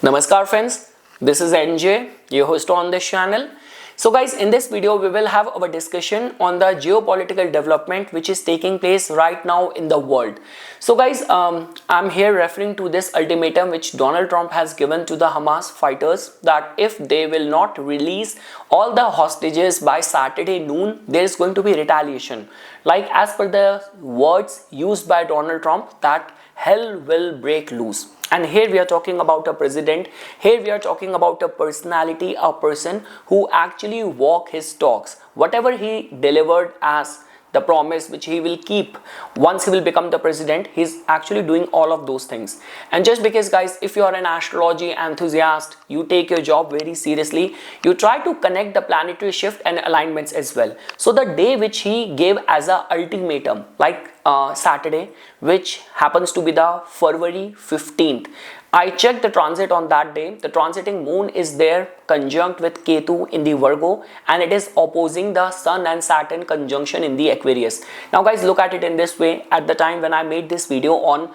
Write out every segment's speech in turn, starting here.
Namaskar friends, this is NJ, your host on this channel. So guys, in this video we will have our discussion on the geopolitical development which is taking place right now in the world. So guys, I'm here referring to this ultimatum which Donald Trump has given to the Hamas fighters that if they will not release all the hostages by Saturday noon, there is going to be retaliation. Like as per the words used by Donald Trump, that hell will break loose. And here we are talking about a president, here we are talking about a personality, a person who actually walk his talks. Whatever he delivered as the promise which he will keep once he will become the president, he's actually doing all of those things. And just because guys, if you are an astrology enthusiast, you take your job very seriously, you try to connect the planetary shift and alignments as well. So the day which he gave as a ultimatum, like Saturday, which happens to be the February 15th, I checked the transit on that day. The transiting moon is there conjunct with Ketu in the Virgo, and it is opposing the Sun and Saturn conjunction in the Aquarius. Now guys, look at it in this way. At the time when I made this video on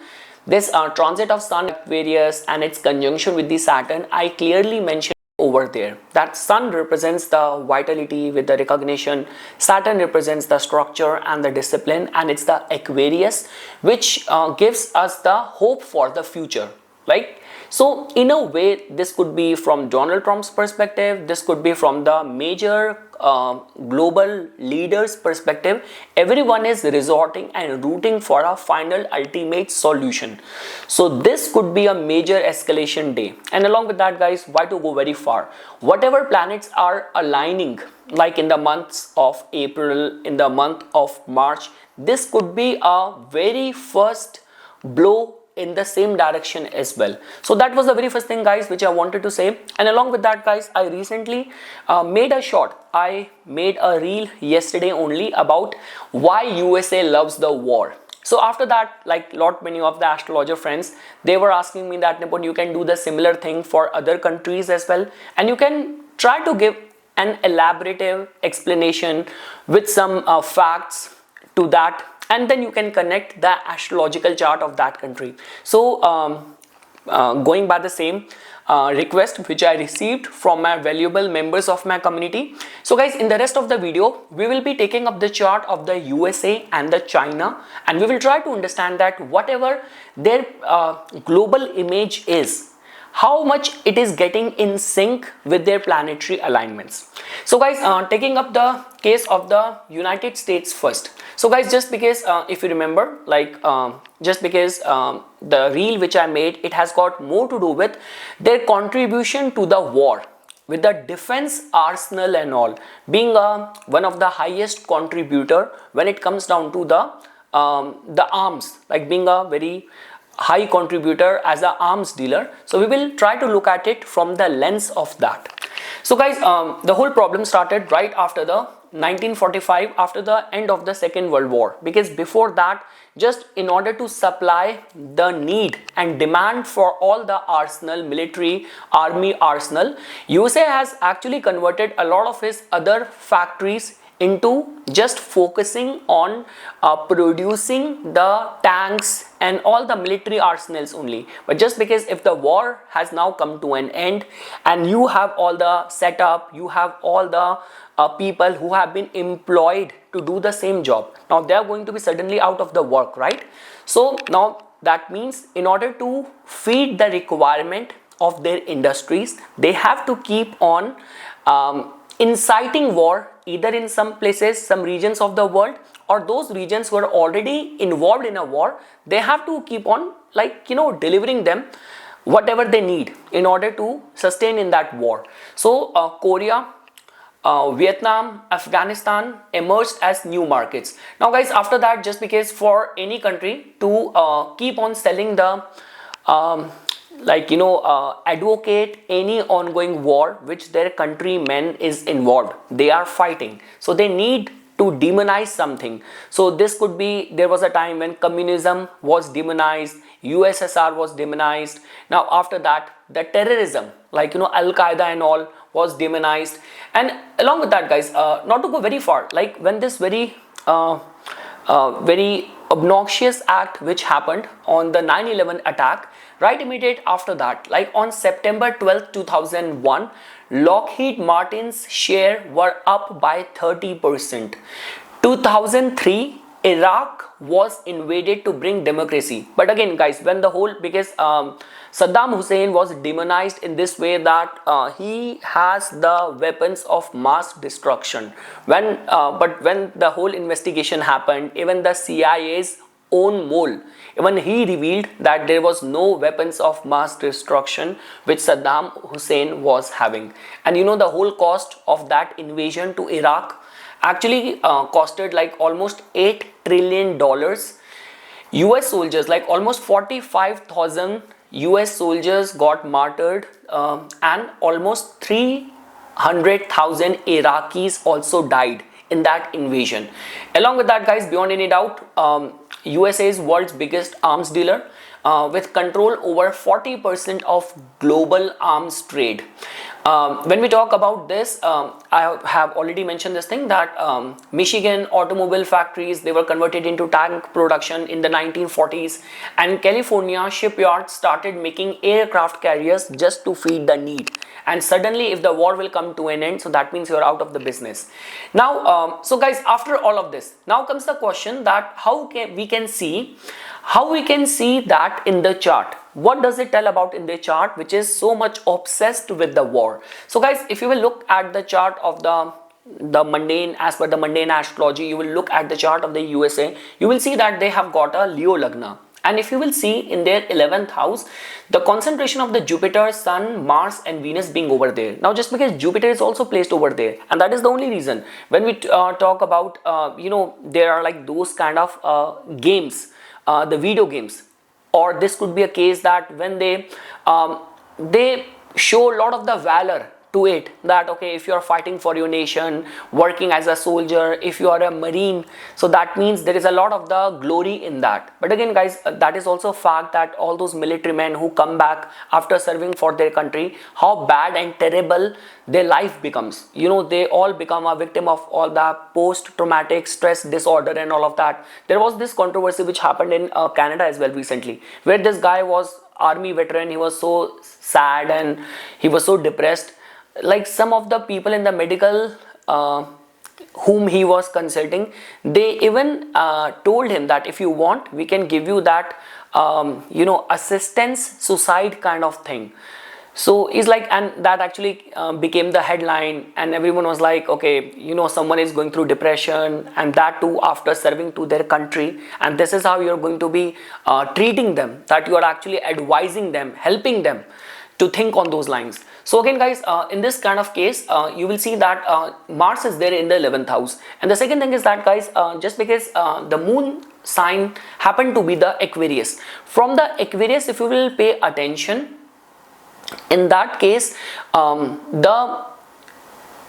this transit of Sun Aquarius and its conjunction with the Saturn, I clearly mentioned over there that Sun represents the vitality with the recognition, Saturn represents the structure and the discipline, and it's the Aquarius which gives us the hope for the future. Like, so in a way, this could be from Donald Trump's perspective, this could be from the major global leaders' perspective. Everyone is resorting and rooting for a final ultimate solution. So this could be a major escalation day. And along with that guys, why to go very far? Whatever planets are aligning, like in the months of April, in the month of March, this could be a very first blow in the same direction as well. So that was the very first thing guys which I wanted to say. And along with that guys, I recently made a short, I made a reel yesterday only about why USA loves the war. So after that, like many of the astrologer friends, they were asking me that Nipun, you can do the similar thing for other countries as well, and you can try to give an elaborative explanation with some facts to that, and then you can connect the astrological chart of that country. So going by the same request which I received from my valuable members of my community. So guys, in the rest of the video, we will be taking up the chart of the USA and the China, and we will try to understand that whatever their global image is, how much it is getting in sync with their planetary alignments. So guys, taking up the case of the United States first. So guys, just because if you remember, like just because the reel which I made, it has got more to do with their contribution to the war, with the defense arsenal and all, being one of the highest contributor when it comes down to the arms, like being a very high contributor as an arms dealer. So we will try to look at it from the lens of that. So guys, the whole problem started right after the 1945, after the end of the Second World War, because before that, just in order to supply the need and demand for all the arsenal, military army arsenal, USA has actually converted a lot of his other factories into just focusing on producing the tanks and all the military arsenals only. But just because if the war has now come to an end and you have all the setup, you have all the people who have been employed to do the same job, now they are going to be suddenly out of the work, right? So now that means in order to feed the requirement of their industries, they have to keep on inciting war, either in some places, some regions of the world, or those regions who are already involved in a war, they have to keep on, like, you know, delivering them whatever they need in order to sustain in that war. So Korea, Vietnam, Afghanistan emerged as new markets. Now guys, after that, just because for any country to keep on selling the advocate any ongoing war which their countrymen is involved, they are fighting, so they need to demonize something. So this could be, there was a time when communism was demonized, USSR was demonized. Now after that, the terrorism, like, you know, Al-Qaeda and all was demonized. And along with that guys, not to go very far, like when this very very obnoxious act which happened on the 9/11 attack. Right immediate after that, like on September 12th 2001, Lockheed Martin's share were up by 30%. 2003, Iraq was invaded to bring democracy. But again guys, when the whole, because Saddam Hussein was demonized in this way that he has the weapons of mass destruction. But when the whole investigation happened, even the CIA's own mole, even he revealed that there was no weapons of mass destruction which Saddam Hussein was having. And you know the whole cost of that invasion to Iraq actually costed like almost $8 trillion. US soldiers, like almost 45,000 US soldiers got martyred, and almost 300,000 Iraqis also died in that invasion. Along with that guys, beyond any doubt, USA is world's biggest arms dealer, with control over 40% of global arms trade. When we talk about this, I have already mentioned this thing that Michigan automobile factories, they were converted into tank production in the 1940s, and California shipyards started making aircraft carriers just to feed the need. And suddenly if the war will come to an end, so that means you're out of the business. Now so guys, after all of this, now comes the question that how we can see that in the chart. What does it tell about in the chart which is so much obsessed with the war? So guys, if you will look at the chart of the mundane, as per the mundane astrology, you will look at the chart of the USA, you will see that they have got a Leo Lagna. And if you will see in their 11th house, the concentration of the Jupiter, Sun, Mars and Venus being over there. Now just because Jupiter is also placed over there, and that is the only reason when we talk about there are like those kind of games, the video games, or this could be a case that when they show a lot of the valor to it, that okay, if you are fighting for your nation, working as a soldier, if you are a marine, so that means there is a lot of the glory in that. But again guys, that is also a fact that all those military men who come back after serving for their country, how bad and terrible their life becomes. You know, they all become a victim of all the post-traumatic stress disorder and all of that. There was this controversy which happened in Canada as well recently, where this guy was army veteran. He was so sad and he was so depressed. Like some of the people in the medical whom he was consulting, they even told him that if you want, we can give you that assistance suicide kind of thing. So he's like, and that actually became the headline, and everyone was like, okay, someone is going through depression, and that too after serving to their country, and this is how you're going to be treating them, that you are actually advising them, helping them to think on those lines. So again guys, in this kind of case, you will see that Mars is there in the 11th house. And the second thing is that guys, just because the moon sign happened to be the Aquarius, from the Aquarius, if you will pay attention, in that case the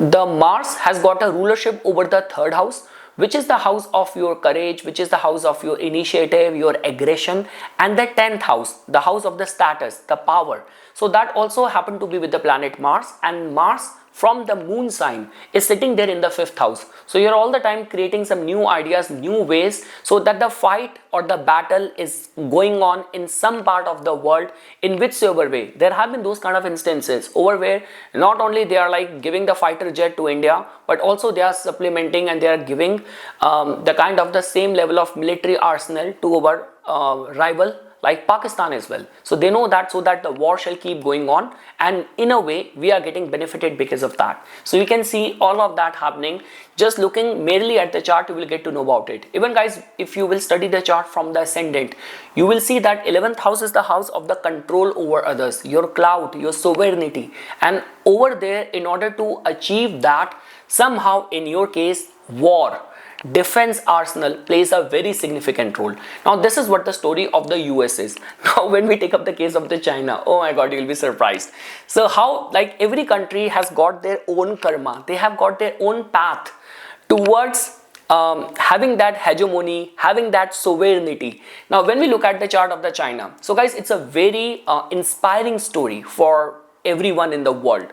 Mars has got a rulership over the 3rd house, which is the house of your courage, which is the house of your initiative, your aggression, and the 10th house, the house of the status, the power. So that also happened to be with the planet Mars, and Mars from the moon sign is sitting there in the 5th house. So you're all the time creating some new ideas, new ways, so that the fight or the battle is going on in some part of the world in whichsoever way. There have been those kind of instances over where not only they are like giving the fighter jet to India, but also they are supplementing and they are giving the kind of the same level of military arsenal to our rival like Pakistan as well. So they know that, so that the war shall keep going on, and in a way we are getting benefited because of that. So you can see all of that happening. Just looking merely at the chart, you will get to know about it. Even guys, if you will study the chart from the ascendant, you will see that 11th house is the house of the control over others, your clout, your sovereignty, and over there, in order to achieve that, somehow in your case, war, defense arsenal plays a very significant role. Now this is what the story of the US is. Now when we take up the case of the China, oh my god, you will be surprised. So how, like, every country has got their own karma, they have got their own path towards having that hegemony, having that sovereignty. Now when we look at the chart of the China, so guys, it's a very inspiring story for everyone in the world.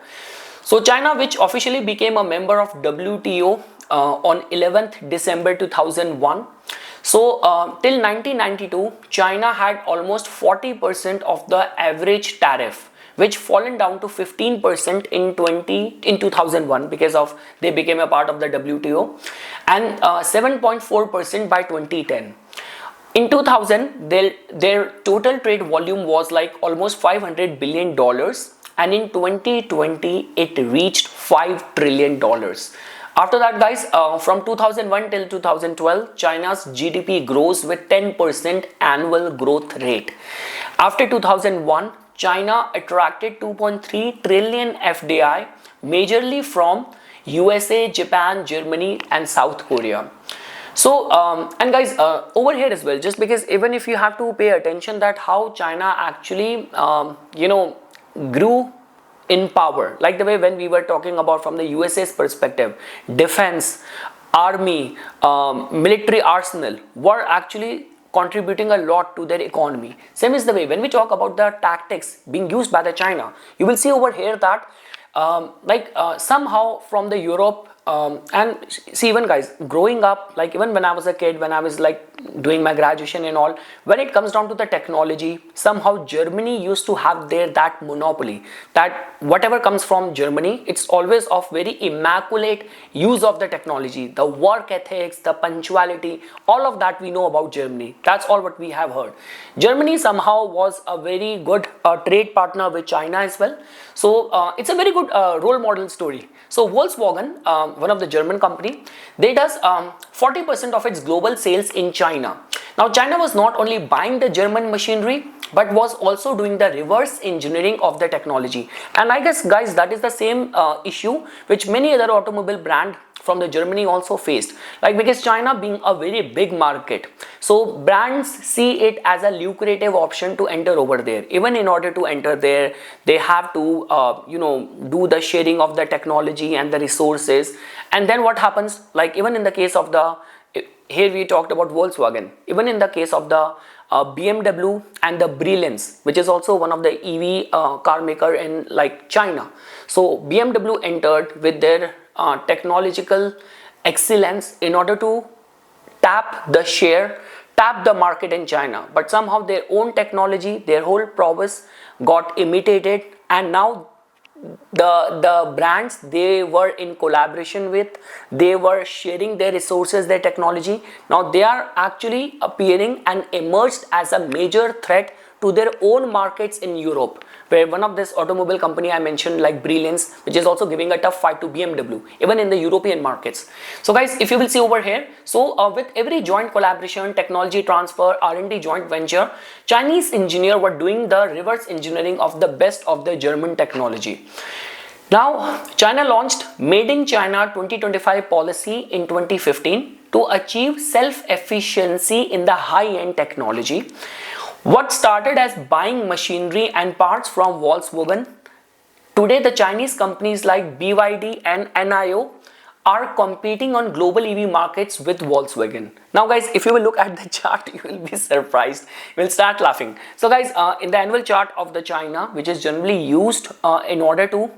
So China, which officially became a member of WTO on 11th December 2001. So till 1992, China had almost 40% of the average tariff, which fallen down to 15% in 2001 because of they became a part of the WTO, and 7.4% by 2010. In 2000, their total trade volume was like almost $500 billion, and in 2020 it reached $5 trillion. After that, guys, from 2001 till 2012, China's GDP grows with 10% annual growth rate. After 2001, China attracted 2.3 trillion FDI, majorly from USA, Japan, Germany, and South Korea. So and guys, over here as well, just because even if you have to pay attention that how China actually grew in power, like the way when we were talking about from the USA's perspective, defense, army, military arsenal were actually contributing a lot to their economy. Same is the way when we talk about the tactics being used by the China, you will see over here that somehow from the Europe, and see, even guys, growing up, like even when I was a kid, when I was like doing my graduation and all, when it comes down to the technology, somehow Germany used to have that monopoly, that whatever comes from Germany, it's always of very immaculate use of the technology, the work ethics, the punctuality, all of that we know about Germany. That's all what we have heard. Germany somehow was a very good trade partner with China as well. So it's a very good role model story. So Volkswagen, one of the German company, they does 40% of its global sales in China. Now China was not only buying the German machinery, but was also doing the reverse engineering of the technology. And I guess, guys, that is the same issue which many other automobile brand from the Germany also faced, like because China being a very big market, so brands see it as a lucrative option to enter over there. Even in order to enter there, they have to do the sharing of the technology and the resources. And then what happens, like even in the case of the, here we talked about Volkswagen, even in the case of the BMW and the Brilliance, which is also one of the EV car maker in like China. So BMW entered with their technological excellence in order to tap the market in China, but somehow their own technology, their whole prowess got imitated, and now the brands they were in collaboration with, they were sharing their resources, their technology. Now they are actually appearing and emerged as a major threat to their own markets in Europe, where one of this automobile company I mentioned, like Brilliance, which is also giving a tough fight to BMW, even in the European markets. So guys, if you will see over here, so with every joint collaboration, technology transfer, R&D joint venture, Chinese engineers were doing the reverse engineering of the best of the German technology. Now, China launched Made in China 2025 policy in 2015 to achieve self-efficiency in the high-end technology. What started as buying machinery and parts from Volkswagen, today the Chinese companies like BYD and NIO are competing on global EV markets with Volkswagen. Now guys, if you will look at the chart, you will be surprised. You will start laughing. So guys, in the annual chart of the China, which is generally used in order to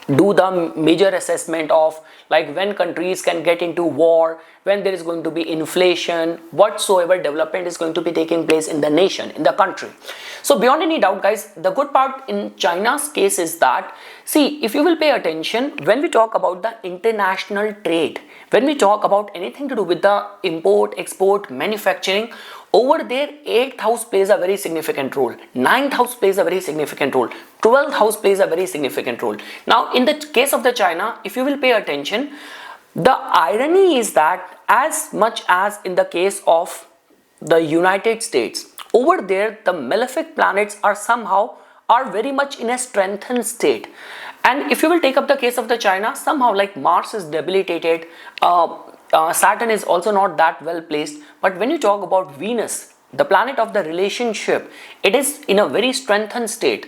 do the major assessment of like when countries can get into war, when there is going to be inflation, whatsoever development is going to be taking place in the nation, in the country. So beyond any doubt, guys, the good part in China's case is that, see, if you will pay attention, when we talk about the international trade, when we talk about anything to do with the import, export, manufacturing, over there 8th house plays a very significant role, 9th house plays a very significant role, 12th house plays a very significant role. Now in the case of the China, if you will pay attention, the irony is that as much as in the case of the United States, over there the malefic planets are very much in a strengthened state. And if you will take up the case of the China, somehow like Mars is debilitated, Saturn is also not that well placed. But when you talk about Venus, the planet of the relationship, it is in a very strengthened state.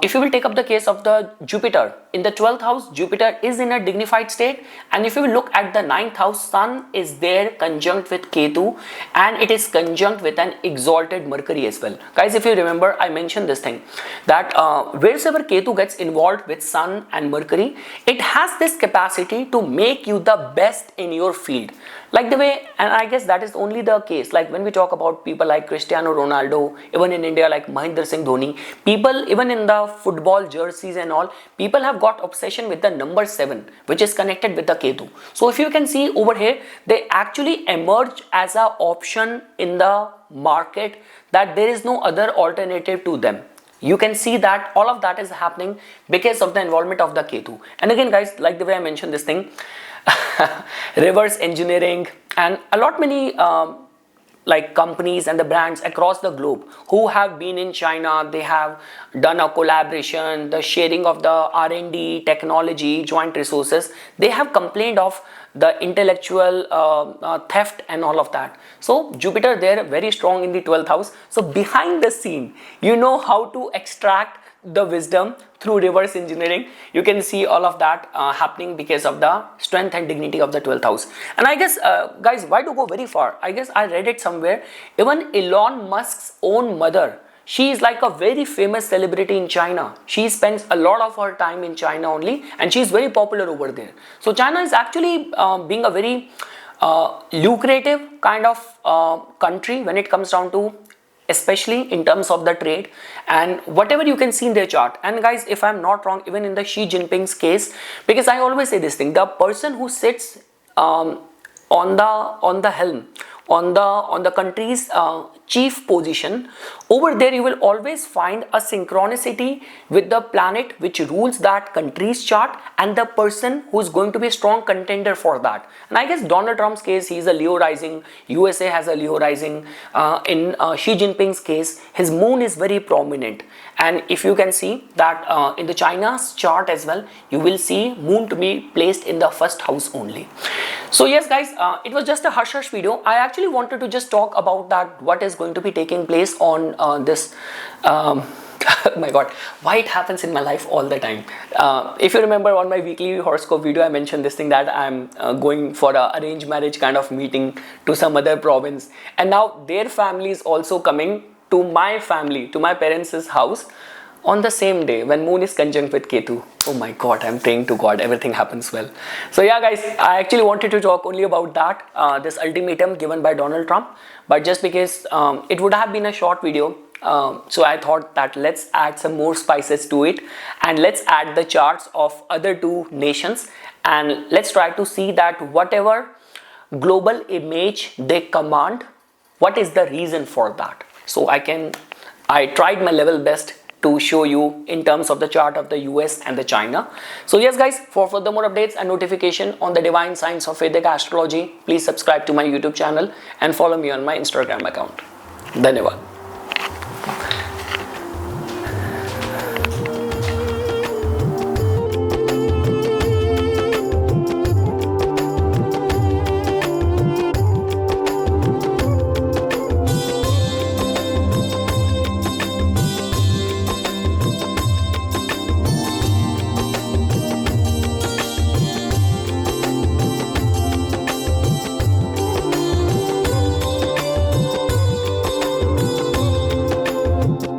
If you will take up the case of the Jupiter, in the 12th house, Jupiter is in a dignified state. And if you will look at the 9th house, Sun is there conjunct with Ketu, and it is conjunct with an exalted Mercury as well. Guys, if you remember, I mentioned this thing, that wherever Ketu gets involved with Sun and Mercury, it has this capacity to make you the best in your field. Like the way, and I guess that is only the case, like when we talk about people like Cristiano Ronaldo, even in India like Mahendra Singh Dhoni, people even in the football jerseys and all, people have got obsession with the number 7, which is connected with the Ketu. So if you can see over here, they actually emerge as a option in the market, that there is no other alternative to them. You can see that all of that is happening because of the involvement of the Ketu. And again guys, like the way I mentioned this thing, reverse engineering, and a lot many like companies and the brands across the globe who have been in China, they have done a collaboration, the sharing of the R&D, technology, joint resources. They have complained of the intellectual theft and all of that. So Jupiter there very strong in the 12th house. So behind the scene, you know how to extract the wisdom through reverse engineering. You can see all of that happening because of the strength and dignity of the 12th house. And I guess guys, why to go very far? I guess I read it somewhere, even Elon Musk's own mother, she is like a very famous celebrity in China. She spends a lot of her time in China only, and she is very popular over there. So China is actually being a very lucrative kind of country when it comes down to, especially in terms of the trade and whatever you can see in their chart. And guys, if I'm not wrong, even in the Xi Jinping's case, because I always say this thing, the person who sits on the helm, on the country's chief position, over there you will always find a synchronicity with the planet which rules that country's chart and the person who is going to be a strong contender for that. And I guess Donald Trump's case, he is a Leo rising, USA has a Leo rising. In Xi Jinping's case, his moon is very prominent. And if you can see that in the China's chart as well, you will see moon to be placed in the 1st house only. So yes guys, it was just a hush hush video. I actually wanted to just talk about that, what is going to be taking place on this oh my god, why it happens in my life all the time. If you remember on my weekly horoscope video, I mentioned this thing that I'm going for a arranged marriage kind of meeting to some other province, and now their family is also coming to my family, to my parents' house on the same day when moon is conjunct with Ketu. Oh my god, I'm praying to God everything happens well. So yeah guys, I actually wanted to talk only about that, this ultimatum given by Donald Trump, but just because it would have been a short video, so I thought that let's add some more spices to it, and let's add the charts of other 2 nations, and let's try to see that whatever global image they command, what is the reason for that. So I tried my level best to show you in terms of the chart of the US and the China. So yes guys, for further more updates and notification on the divine science of Vedic astrology, please subscribe to my YouTube channel and follow me on my Instagram account. Dhanyavad.